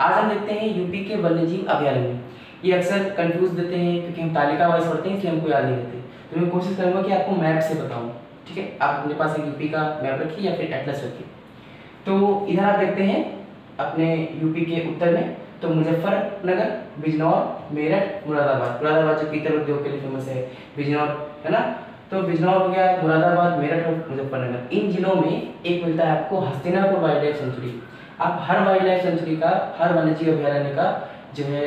आज हम देखते हैं यूपी के वन्यजीव अभयारण्य। ये अक्सर कंफ्यूज देते हैं क्योंकि हम तालिका वाइज पढ़ते हैं, इसलिए हमको याद नहीं रहते। तो मैं कोशिश करूंगा कि आपको मैप से बताऊं। ठीक है, आप अपने पास एक यूपी का मैप रखिए या फिर एटलस रखिए। तो इधर आप देखते हैं अपने यूपी के उत्तर में तो मुजफ्फरनगर, बिजनौर, मेरठ, मुरादाबाद। मुरादाबाद जो पीतल उद्योग के लिए फेमस है, बिजनौर है ना। तो बिजनौर हो गया, मुरादाबाद, मेरठ और मुजफ्फरनगर। इन जिलों में एक मिलता है आपको हस्तिनापुर वाइल्ड लाइफ सेंचुरी। आप हर वाइल्ड लाइफ सेंचुरी का, हर वन्यजीव अभयारण्य का जो है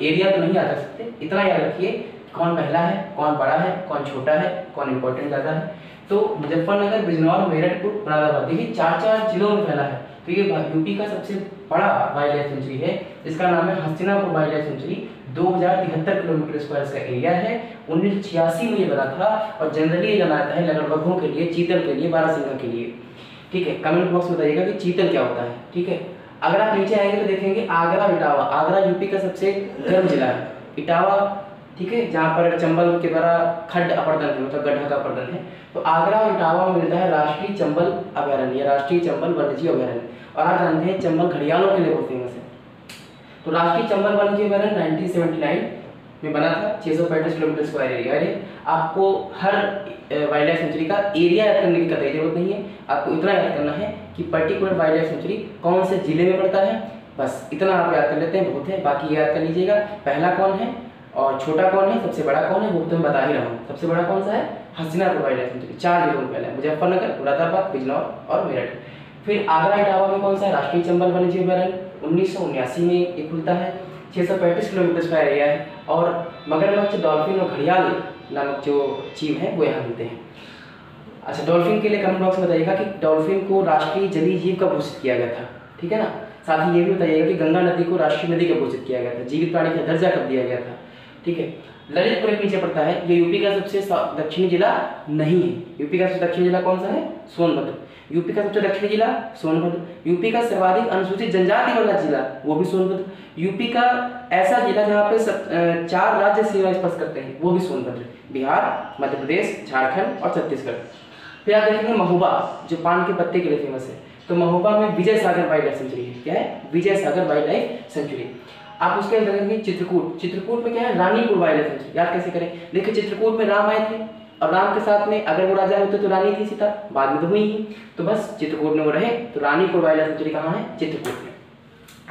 एरिया तो नहीं याद रख सकते, इतना याद रखिए कौन पहला है, कौन बड़ा है, कौन छोटा है, कौन इंपॉर्टेंट ज़्यादा है। तो मुजफ्फरनगर, बिजनौर, मेरठपुर, मुरादाबाद, देखिए 4-4 जिलों में फैला है। तो ये यूपी का सबसे बड़ा वाइल्ड लाइफ सेंचुरी है, जिसका नाम है Hastinapur wild life sanctuary. 2073 kilometre square का एरिया है। 1986 में ये बना था और जनरली ये जाना जाता है लकड़बग्घों के लिए, चीतल के लिए, बारहसिंगा के लिए। ठीक है, कमेंट बॉक्स में बताइएगा कि चीतल क्या होता है। ठीक है, अगर आप नीचे आएंगे तो देखेंगे आगरा, इटावा। आगरा यूपी का सबसे गर्म जिला है। इटावा, ठीक है, जहाँ पर चंबल के द्वारा खड्ड अपर्दन है, मतलब गड्ढा का अपर्दन है। तो आगरा और इटावा में मिलता है राष्ट्रीय चंबल अभयारण्य, राष्ट्रीय चंबल वन्यजीव अभयारण्य। और आप जानते हैं चंबल घड़ियालों के लिए बहुत फेमस है। तो राष्ट्रीय चंबल वन्यजीव अभयारण्य 1979 में बना था। 635 किलोमीटर स्क्वायर एरिया है। आपको हर वाइल्ड लाइफ सेंचुरी का एरिया याद करने की कतई जरूरत नहीं है, आपको इतना याद करना है कि पर्टिकुलर वाइल्ड लाइफ सेंचुरी कौन से जिले में पड़ता है, बस इतना आप याद कर लेते हैं, बहुत है। बाकी याद कर लीजिएगा पहला कौन है और छोटा कौन है, सबसे बड़ा कौन है, वो तो मैं बता ही रहा हूँ। सबसे बड़ा कौन सा है, हस्तिनापुर वाइल्ड लाइफ सेंचुरी। 4 जिलों में फैला है, मुजफ्फरनगर, मुरादाबाद, बिजनौर और मेरठ। फिर आगरा इटावा में कौन सा है, राष्ट्रीय चंबल वन्यजीव अभयारण्य। 1979 में ये खुलता है। 635 किलोमीटर स्क्वायर एरिया है। और मगरमच्छ, डॉल्फिन और घड़ियाल नामक जो जीव हैं वो यहाँ मिलते हैं। अच्छा, डॉल्फिन के लिए कमेंट बॉक्स में बताइएगा कि डॉल्फिन को राष्ट्रीय जलीय जीव कब घोषित किया गया था। ठीक है ना। साथ ही ये भी बताइएगा कि गंगा नदी को राष्ट्रीय नदी कब घोषित किया गया था, जीवित प्राणी का दर्जा कब दिया गया था। ठीक है, ललितपुर एक नीचे पड़ता है। ये यूपी का सबसे दक्षिणी जिला नहीं है। यूपी का सबसे दक्षिणी जिला कौन सा है, सोनभद्र। यूपी का सबसे दक्षिणी जिला सोनभद्र। यूपी का सर्वाधिक अनुसूचित जनजाति वाला जिला वो भी सोनभद्र। यूपी का ऐसा जिला जहाँ पे 4 राज्य सीमा स्पर्श करते हैं वो भी सोनभद्र। बिहार, मध्य प्रदेश, झारखंड और छत्तीसगढ़। फिर आप देखेंगे महोबा, जो पान के पत्ते के लिए फेमस है। तो महोबा में Vijay Sagar wildlife century है। क्या है, विजय सागर वाइल्ड लाइफ सेंचुरी। आप उसके अंदर देखेंगे चित्रकूट। चित्रकूट में क्या है, रानीपुर वाइल्ड लाइफ सेंचुरी। याद कैसे करें, देखिए चित्रकूट में राम आए थे और राम के साथ में अगर वो राजा होते तो रानी थी सीता, बाद में तो हुई ही। तो बस चित्रकूट में वो रहे, तो रानीपुर वाइल्ड लाइफ सेंचुरी कहाँ है, चित्रकूट में।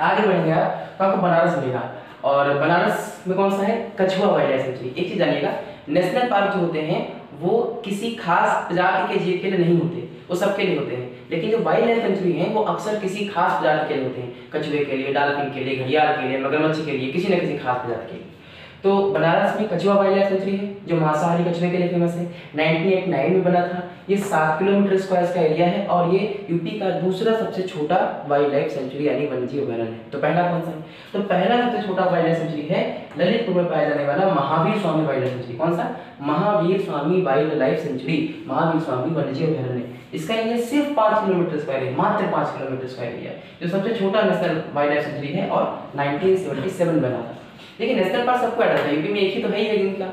आगे बढ़ेंगे आप तो आपको बनारस मिलेगा। और बनारस में कौन सा है, कछुआ वाइल्ड लाइफ सेंचुरी। एक चीज जानिएगा, नेशनल पार्क जो होते हैं वो किसी खास प्रजाति के जीव के लिए नहीं होते, वो सबके लिए होते हैं। लेकिन जो वाइल्ड लाइफ सेंचुरी हैं वो अक्सर किसी खास प्रजाति के लिए होते हैं, कछुए के लिए, डॉल्फिन के लिए, घड़ियाल के लिए, मगरमच्छ के लिए, किसी न किसी खास प्रजाति के लिए। तो बनारस में कछुआ वाइल्ड लाइफ सेंचुरी है जो मांसाहारी कछुए के लिए फेमस है। 1989 में बना था। ये 7 किलोमीटर स्क्वायर का एरिया है और ये यूपी का दूसरा सबसे छोटा वाइल्ड लाइफ सेंचुरी यानी वन्यजीव अभयारण्य है। तो पहला कौन सा है, तो पहला सबसे छोटा वाइल्ड लाइफ सेंचुरी है ललितपुर में पाया जाने वाला Mahavir Swami wild life sanctuary. कौन सा, Mahavir Swami wild life sanctuary, Mahavir Swami वन्यजीव अभयारण्य। इसका एरिया सिर्फ 5 किलोमीटर स्क्वायर है, मात्र 5 किलोमीटर स्क्वायर एरिया, जो सबसे छोटा नेशनल वाइल्ड लाइफ सेंचुरी है और 1977 बना था। लेकिन नेशनल पार्क सबको ऐड है, यूपी में एक ही तो है ही इनका,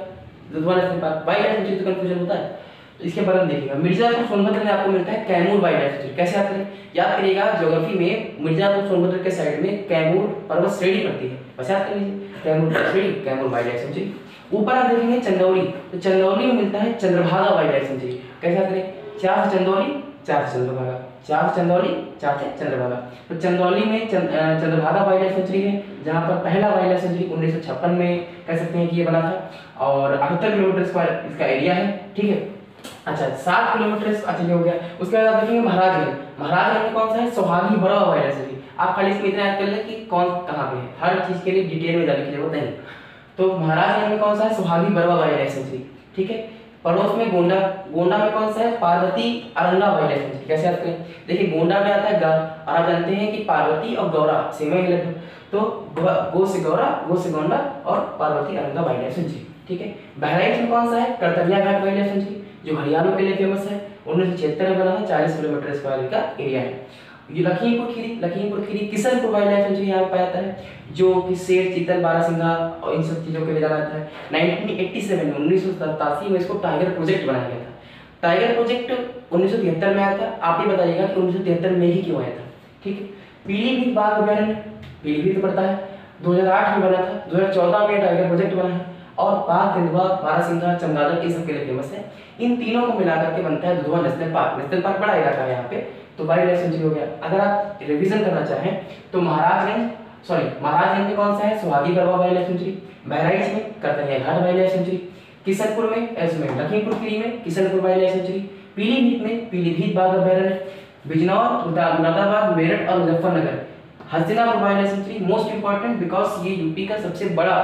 Dudhwa national park. Wild life sanctuary तो कंफ्यूजन होता है। तो इसके बगल में देखिएगा मिर्जापुर सोनभद्र में आपको मिलता है कैमूर वाइल्ड लाइफ सेंचुरी। कैसे याद करें, याद करिएगा ज्योग्राफी में मिर्जापुर सोनभद्र के साइड में कैमूर पर्वत श्रेणी पड़ती है, बस याद कर लीजिए कैमूर श्रेणी, कैमूर वाइल्ड लाइफ सेंचुरी। ऊपर आप देखेंगे चंदौली, तो चंदौली में मिलता है चंद्रभागा वाइल्ड लाइफ सेंचुरी। कैसे याद करें, 4 से चंदौली, 4 से चंद्रभागा, 4 से चंदौली, 4 से चंद्रभागा। तो चंदौली में चंद्रभागा वाइल्ड लाइफ सेंचुरी है, जहाँ पर पहला वाइल्ड लाइफ सेंचुरी 1956 में कह सकते हैं कि ये बना था और 78 किलोमीटर स्क्वायर इसका एरिया है। ठीक है, अच्छा 7 किलोमीटर, अच्छा ये हो गया। उसके बाद आप देखेंगे महाराजगंज। महाराजगंज में कौन सा है, Sohagi Barwa wild life sanctuary. आप खाली इसमें इतना याद कर ले कि कौन कहाँ पे है, हर चीज के लिए डिटेल में जाने की जरूरत नहीं। तो महाराजगंज में कौन सा है, Sohagi Barwa wild life sanctuary. ठीक है, पड़ोस में गोंडा, गोंडा में कौन सा है, Parvati Aranga wild life sanctuary. कैसे याद करें, देखिए गोंडा में आता है गा, और आप जानते हैं कि पार्वती और गौरा सेम ही लगभग। तो गो से गौरा, गो से गोंडा और Parvati Aranga wild life sanctuary. ठीक है, बहराइच में कौन सा है, कर्तव्या घाट वाइल्ड लाइफ सेंचुरी, जो घड़ियालों के लिए फेमस है। 1976 में बना था, 40 किलोमीटर स्क्वायर का एरिया है। ये Lakhimpur Kheri, Lakhimpur Kheri Kishanpur wild life sanctuary यहाँ पाया जाता है, जो कि शेर, चीतल, बारहसिंगा और इन सब चीजों के लिए जाना जाता है। 1987 में 1987 में इसको टाइगर प्रोजेक्ट बनाया गया था। टाइगर प्रोजेक्ट 1973 में आया था। आप ये बताइएगा कि 1973 में ही क्यों आया था। ठीक है, पीलीभीत बाघ अभयारण्य, पीलीभीत पड़ता है, 2008 में बना था, 2014 में टाइगर प्रोजेक्ट बना है, और बाघ, तेंदुआ, बारहसिंघा, चमगादड़ ये सब के लिए फेमस है। इन तीनों को मिलाकर के बनता है Dudhwa national park. National park बड़ा इलाका है यहाँ पे, तो वाइल्ड लाइफ सेंचुरी हो गया। अगर आप रिवीजन करना चाहें तो महाराजगंज में कौन सा है, Suhagi Garhwa wild life sanctuary, Bahraich में करतनिया घाट वाइल्ड लाइफ सेंचुरी, किशनपुर में लखीमपुर खीरी में Kishanpur wild life sanctuary, Pilibhit में पीलीभीत बाघ अभयारण्य, बिजनौर, मुरादाबाद, मेरठ और Muzaffarnagar Hastinapur wild life sanctuary. Most important because ये यूपी का सबसे बड़ा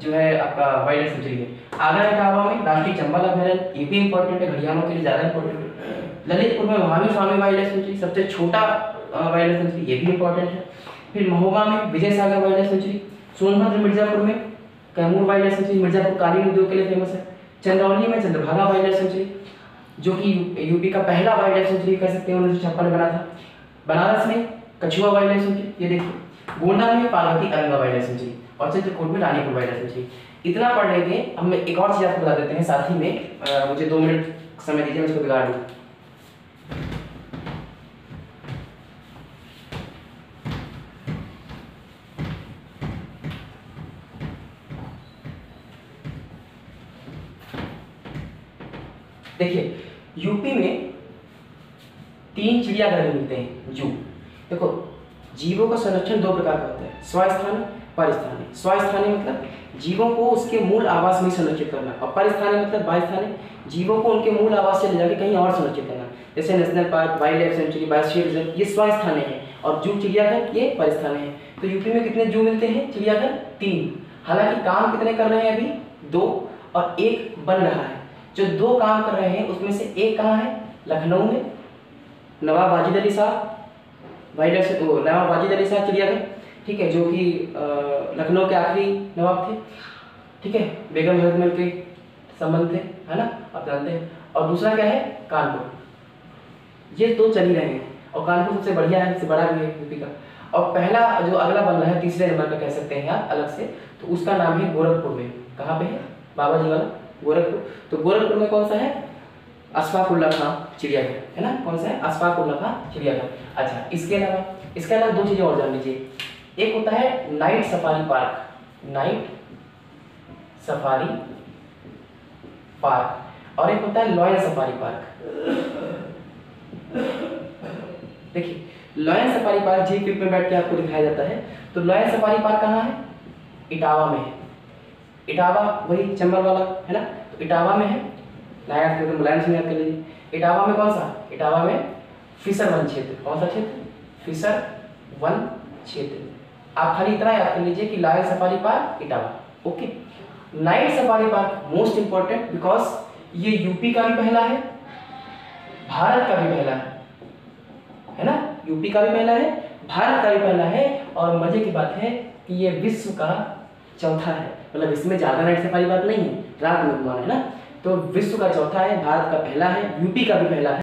जो है आपका वाइल्ड लाइफ सेंचुरी है। आगरा इटावा में राष्ट्रीय चंबल अभयारण्य, ये भी इंपॉर्टेंट है, घड़ियालों के लिए ज्यादा इंपॉर्टेंट है। ललितपुर में Mahavir Swami wild life sanctuary, सबसे छोटा वाइल्ड लाइफ सेंचुरी, ये भी इंपॉर्टेंट है। फिर महोबा में Vijay Sagar wildlife sanctuary, Sonbhadra Mirzapur में Kaimur wildlife sanctuary, Mirzapur कालीन उद्योग के लिए फेमस है। चंदौली में चंद्रभागा वाइल्ड लाइफ सेंचुरी, जो कि यूपी का पहला वाइल्ड लाइफ सेंचुरी कह सकते हैं, 1956 में बना था। बनारस में कछुआ वाइल्ड लाइफ सेंचुरी, ये देखिए। गोंडा में Parvati Aranga wild life sanctuary, और चित्रकूट में रानीपुर वाइल्ड लाइफ सेंचुरी। इतना पढ़ लेंगे, हम एक और चीज आपको बता देते हैं साथ ही में। मुझे 2 मिनट समय दीजिए, मैं इसको बिगाड़ दूँ। देखिए यूपी में 3 चिड़ियाघर मिलते हैं जू। देखो जीवों का संरक्षण 2 प्रकार का होता है, स्वस्थानी, परिस्थानी। स्वस्थानी मतलब जीवों को उसके मूल आवास में संरक्षित करना, और परिस्थानी मतलब बाह्यस्थानी, जीवों को उनके मूल आवास से ले जाकर कहीं और संरक्षित करना। जैसे national park, wild life sanctuary, biosphere reserve, ये स्वस्थानी है, और जू चिड़ियाघर ये परिस्थानी है। तो यूपी में कितने जू मिलते हैं, चिड़ियाघर 3। हालांकि काम कितने कर रहे हैं अभी, 2, और 1 बन रहा है। जो 2 काम कर रहे हैं उसमें से एक कहाँ है, लखनऊ में नवाब वाजिद अली शाह नवाब वाजिद अली शाह चिड़ियाघर, ठीक है, जो कि लखनऊ के आखिरी नवाब थे, ठीक है, बेगम हजरत महल के संबंध थे, है ना, आप जानते हैं। और दूसरा क्या है, कानपुर। ये 2 चल ही रहे हैं, और कानपुर सबसे बढ़िया है, सबसे बड़ा भी है यूपी का। और पहला जो अगला बन रहा है, तीसरे नंबर का कह सकते हैं आप अलग से, तो उसका नाम है गोरखपुर में। कहाँ पे है, बाबा जी वाला गोरखपुर। तो गोरखपुर में कौन सा है, अशफाक उल्लाह खां चिड़ियाघर, है ना, कौन सा है, अशफाक उल्लाह खां चिड़ियाघर। अच्छा, इसके अलावा 2 चीजें और जान लीजिए। एक होता है night safari park, night safari park, और एक होता है लॉयन सफारी पार्क। देखिए लॉयन सफारी पार्क जीप में बैठ के आपको दिखाया जाता है। तो लॉयन सफारी पार्क कहाँ है, इटावा में है। इटावा वही चंबल वाला है ना, तो इटावा में है, नया मुलायम से याद कर लीजिए। इटावा में कौन सा, इटावा में फिशर वन क्षेत्र। कौन सा क्षेत्र, फिशर वन क्षेत्र। आप खाली इतना याद कर लीजिए कि lion safari park Etawah, okay. Night safari park most important because ये यूपी का भी पहला है, भारत का भी पहला है ना, यूपी का भी पहला है, भारत का भी पहला है, और मजे की बात है कि ये विश्व का चौथा है। मतलब इसमें ज्यादा नाइट सफारी पार्क नहीं है, रात में घुमाना है ना, तो विश्व का चौथा है, भारत का पहला है, यूपी का भी पहला है।